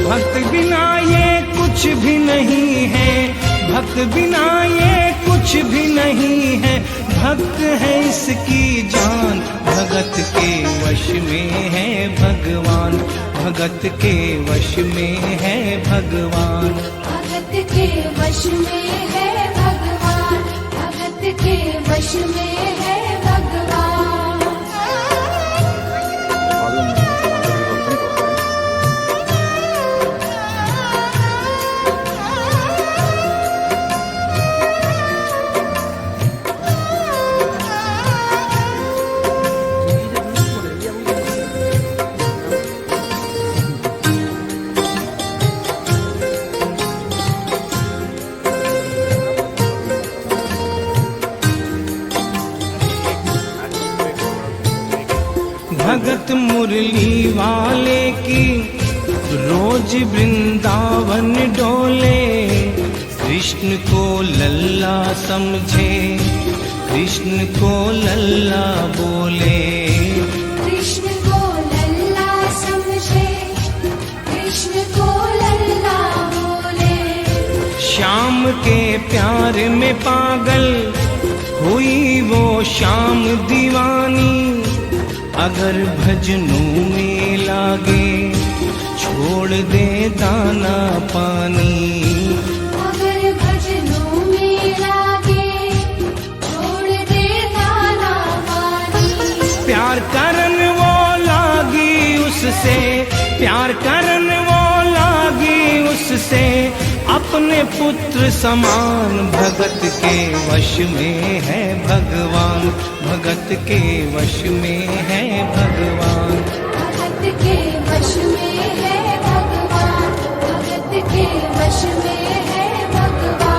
भक्त बिना ये कुछ भी नहीं है, भक्त बिना ये कुछ भी नहीं है। भक्त है इसकी जान, भगत के वश में है भगवान, भगत के वश में है भगवान, भगत के वश में है भगवान, भगत के वश में है भगवान। भगत मुरली वाले की रोज वृंदावन डोले, कृष्ण को लल्ला समझे, कृष्ण को लल्ला बोले, कृष्ण को लल्ला समझे, कृष्ण को लल्ला बोले। श्याम के प्यार में पागल हुई वो श्याम दीवानी, अगर भजनों में लागे छोड़ दे दाना पानी, अगर भजनों में लागे छोड़ दे दाना पानी। प्यार करन वो लागी उससे, प्यार करन वो लागी उससे, अपने पुत्र समान। भगत के वश में है भगवान, भगत के वश में है भगवान, भगत के वश में है भगवान, भगत के वश में है भगवान।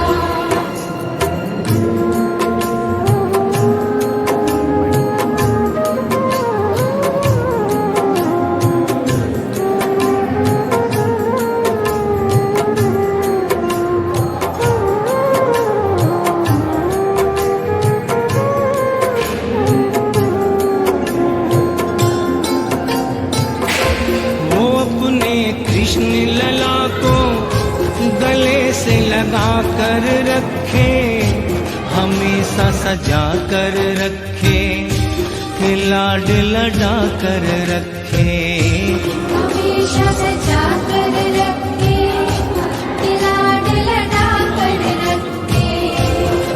कृष्ण लला को गले से लगा कर रखे, हमेशा सजा कर रखे, लाड लड़ा कर रखे, हमेशा सजा कर रखे, लाड लड़ा कर रखे।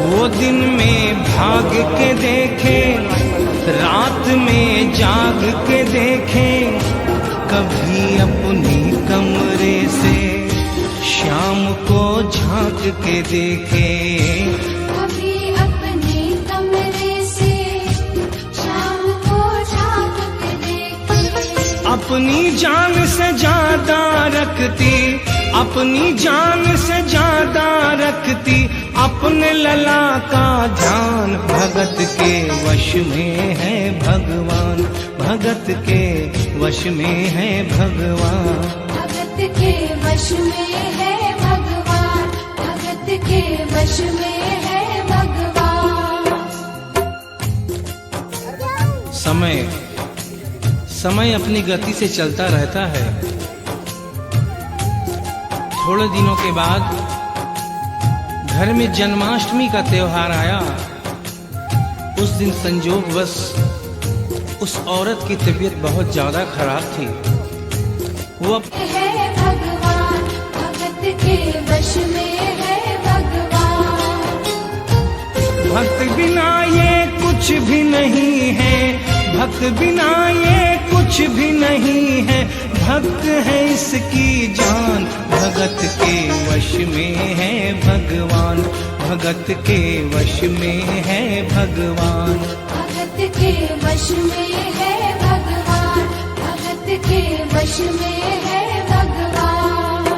वो दिन में भाग के देखे, रात में जाग के देखे, कभी अपनी कमरे से शाम को झांक के देखे, कभी अपने कमरे से शाम को झांक के देखे। अपनी जान से ज्यादा रखती, अपनी जान से ज्यादा रखती, अपने लला का ध्यान। भगत के वश में है भगवान, भगत के वश में है भगवान, भगत के वश में है भगवान, भगत के वश में है भगवान। समय समय अपनी गति से चलता रहता है। थोड़े दिनों के बाद घर में जन्माष्टमी का त्योहार आया। उस दिन संयोगवश उस औरत की तबीयत बहुत ज्यादा खराब थी। वो है भगवान, भगत के वश में है भगवान। भक्त बिना ये कुछ भी नहीं है, भक्त बिना ये कुछ भी नहीं है। भक्त है इसकी जान, भगत के वश में है भगवान, भगत के वश में है भगवान, भगत के वश में है भगवान, भगत के वश में है भगवान।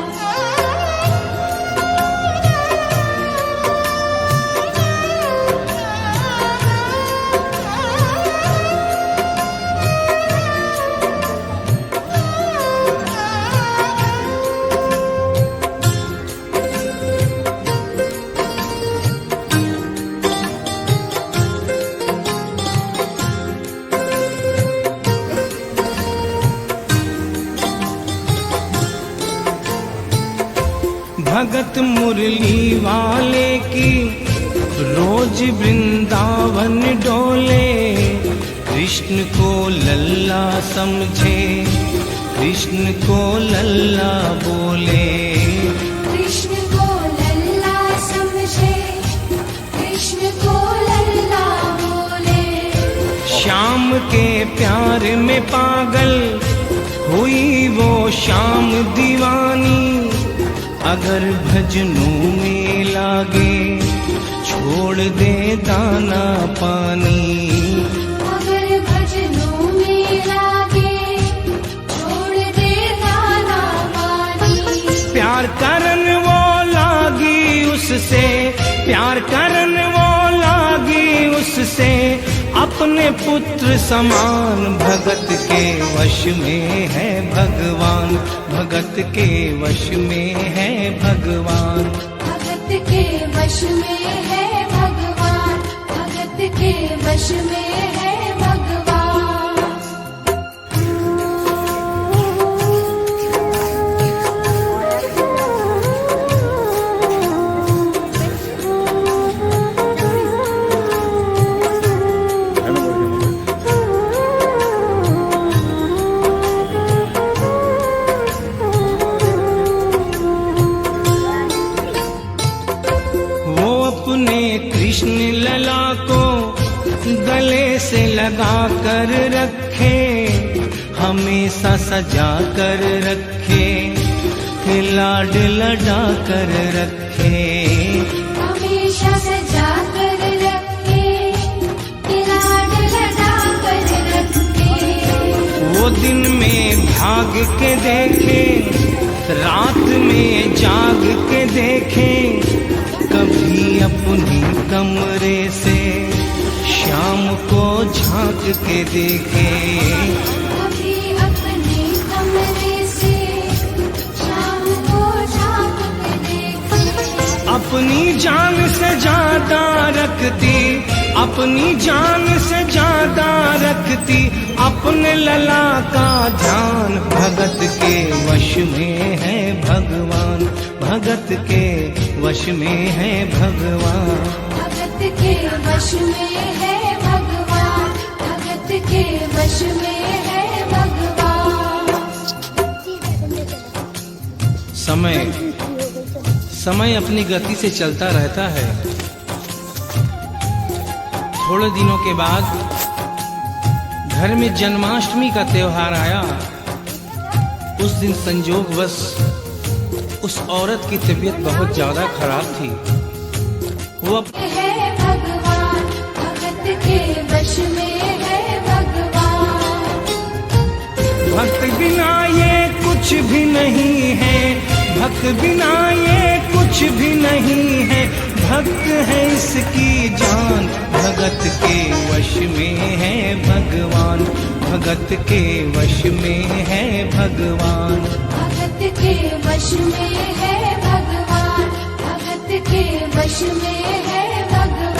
भगत मुरली वाले की रोज वृंदावन डोले, कृष्ण को लल्ला समझे, कृष्ण को लल्ला बोले। कृष्ण को लल्ला समझे, कृष्ण को लल्ला बोले। श्याम के प्यार में पागल हुई वो श्याम दीवानी, अगर भजनों में लागे छोड़ दे दाना पानी। अगर भजनों में लागे छोड़ दे दाना पानी। प्यार करन वो लागी उससे, प्यार करन वो लागी उससे, अपने पुत्र समान। भगत के वश में है भगवान, भगत के वश में है भगवान। भगत के वश में है भगवान, भगत के वश में है भगवान। कृष्ण लला को गले से लगा कर रखे, हमेशा सजा कर रखे, लाड लड़ा कर रखे। हमेशा सजा कर रखे, लाड लड़ा कर रखे। वो दिन में भाग के देखे, रात में जाग के देखे, कभी अपनी कमरे से शाम को झांक के देखे। कभी अपने कमरे से शाम को झांक के देखे। अपनी जान से ज्यादा रखती, अपनी जान से ज्यादा रखती, अपने लला का ध्यान। भगत के वश में है भगवान, भगत के वश में है भगवान। भगत के वश में है भगवान, भगत के वश में है भगवान। समय अपनी गति से चलता रहता है। थोड़े दिनों के बाद घर में जन्माष्टमी का त्योहार आया। उस दिन संजोगवश उस औरत की तबीयत बहुत ज्यादा खराब थी। वो है भगवान, भगत के वश में है भगवान। भक्त बिना ये कुछ भी नहीं है, भक्त बिना ये कुछ भी नहीं है। भक्त है इसकी जान, भगत के वश में है भगवान, भगत के वश में है भगवान। भगत के वश में है भगवान, भगत के वश में है भगवान।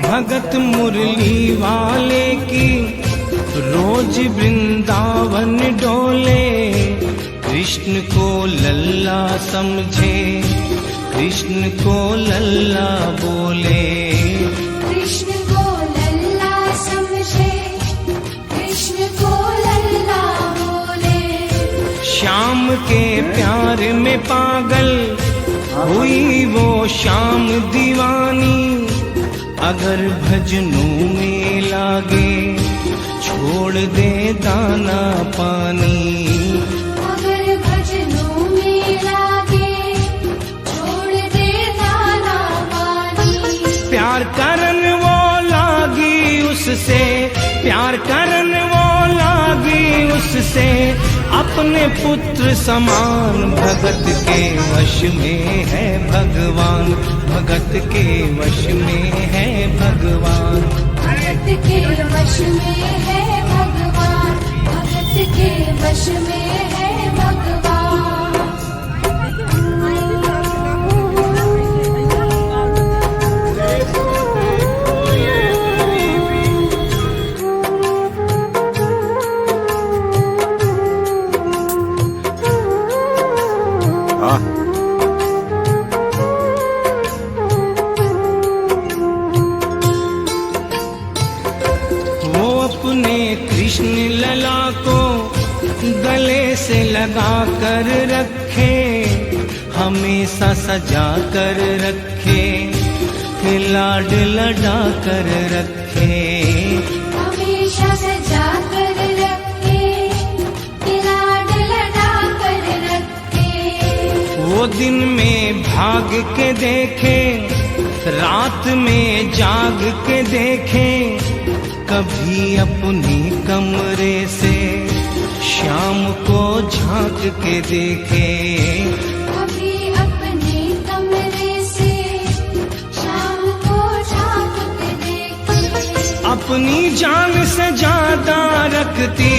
भगत मुरली वाले की रोज वृंदावन डोले, कृष्ण को लल्ला समझे, कृष्ण को लल्ला बोले। कृष्ण को लल्ला समझे, कृष्ण को लल्ला बोले। श्याम के प्यार में पागल हुई वो श्याम दीवानी, अगर भजनों में लागे छोड़ दे दाना पानी। अगर भजनों में लागे छोड़ दे दाना पानी। प्यार करन वो लागी उससे, प्यार करन वो लागी उससे, अपने पुत्र समान भगत के वश में है भगवान, भगत के वश में है भगवान। भगत के वश में है भगवान, भगत के वश में है भगवान। अपने कृष्ण लला को गले से लगा कर रखे, हमेशा सजा कर रखे, लाड लड़ा कर रखे, हमेशा सजा कर रखे, लाड लड़ा कर रखे। वो दिन में भाग के देखे, रात में जाग के देखे, कभी अपने कमरे से शाम को झांक के देखे, कभी अपने कमरे से शाम को झांक के देखे। अपनी जान से ज्यादा रखती,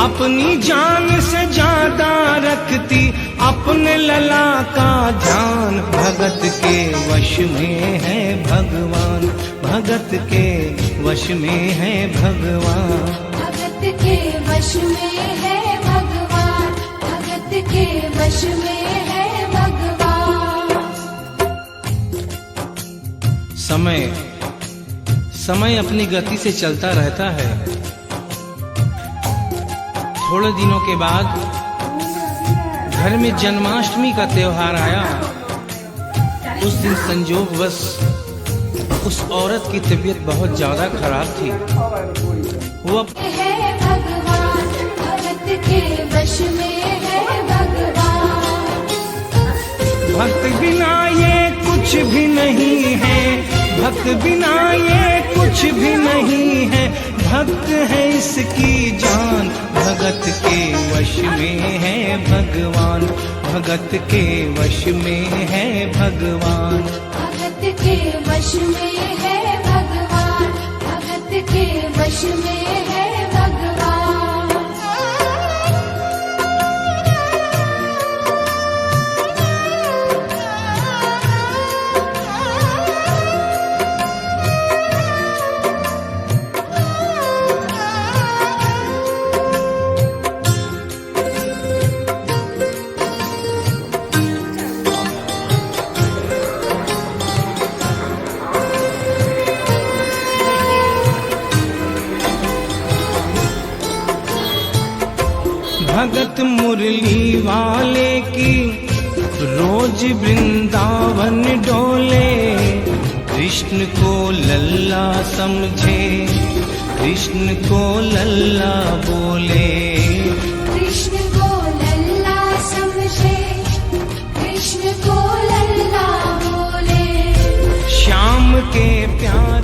अपनी जान से ज्यादा रखती, अपने लला का ध्यान। भगत के वश में है भगवान, भगत के वश में है भगवान। भगत के वश में है भगवान, भगत के वश में है भगवान। समय अपनी गति से चलता रहता है। थोड़े दिनों के बाद घर में जन्माष्टमी का त्योहार आया। उस दिन संजोगवश उस औरत की तबीयत बहुत ज्यादा खराब थी। वो है भगवान, भगत के वश में है भगवान। भक्त बिना ये कुछ भी नहीं है, भक्त बिना ये कुछ भी नहीं है। भक्त है इसकी जान, भगत के वश में है भगवान, भगत के वश में है भगवान। भगत के वश में है भगवान, भगत के वश में है भगवान। भगत मुरली वाले की रोज वृंदावन डोले, कृष्ण को लल्ला समझे, कृष्ण को लल्ला बोले, कृष्ण को लल्ला समझे, कृष्ण को लल्ला बोले। श्याम के प्यार